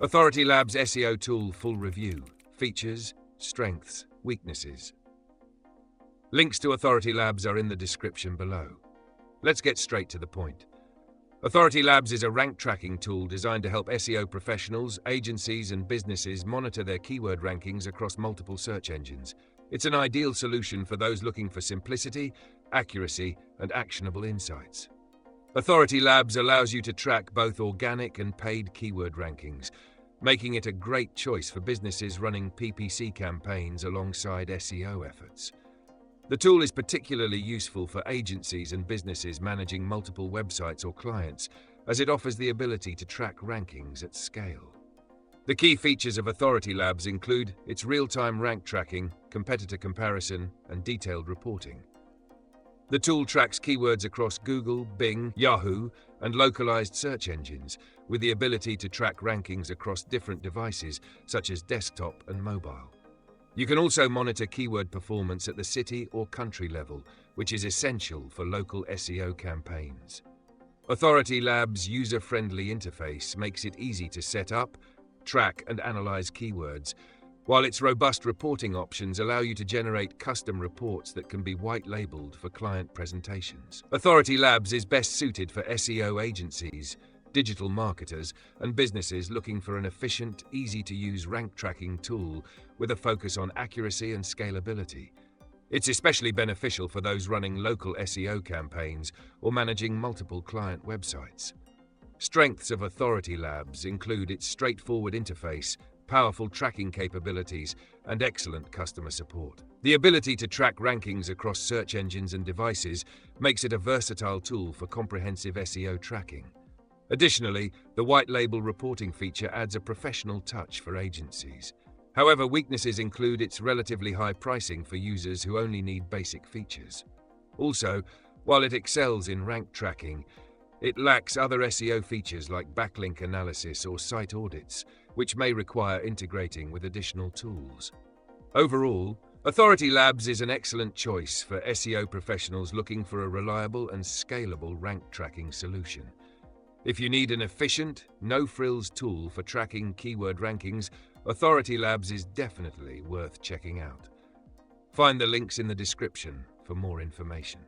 Authority Labs SEO Tool Full Review. Features, Strengths, Weaknesses. Links to Authority Labs are in the description below. Let's get straight to the point. Authority Labs is a rank tracking tool designed to help SEO professionals, agencies, and businesses monitor their keyword rankings across multiple search engines. It's an ideal solution for those looking for simplicity, accuracy, and actionable insights. Authority Labs allows you to track both organic and paid keyword rankings, making it a great choice for businesses running PPC campaigns alongside SEO efforts. The tool is particularly useful for agencies and businesses managing multiple websites or clients, as it offers the ability to track rankings at scale. The key features of Authority Labs include its real-time rank tracking, competitor comparison, and detailed reporting. The tool tracks keywords across Google, Bing, Yahoo, and localized search engines, with the ability to track rankings across different devices, such as desktop and mobile. You can also monitor keyword performance at the city or country level, which is essential for local SEO campaigns. Authority Labs' user-friendly interface makes it easy to set up, track, and analyze keywords, while its robust reporting options allow you to generate custom reports that can be white-labeled for client presentations. Authority Labs is best suited for SEO agencies, digital marketers, and businesses looking for an efficient, easy-to-use rank tracking tool with a focus on accuracy and scalability. It's especially beneficial for those running local SEO campaigns or managing multiple client websites. Strengths of Authority Labs include its straightforward interface, powerful tracking capabilities, and excellent customer support. The ability to track rankings across search engines and devices makes it a versatile tool for comprehensive SEO tracking. Additionally, the white label reporting feature adds a professional touch for agencies. However, weaknesses include its relatively high pricing for users who only need basic features. Also, while it excels in rank tracking, it lacks other SEO features like backlink analysis or site audits, which may require integrating with additional tools. Overall, Authority Labs is an excellent choice for SEO professionals looking for a reliable and scalable rank tracking solution. If you need an efficient, no-frills tool for tracking keyword rankings, Authority Labs is definitely worth checking out. Find the links in the description for more information.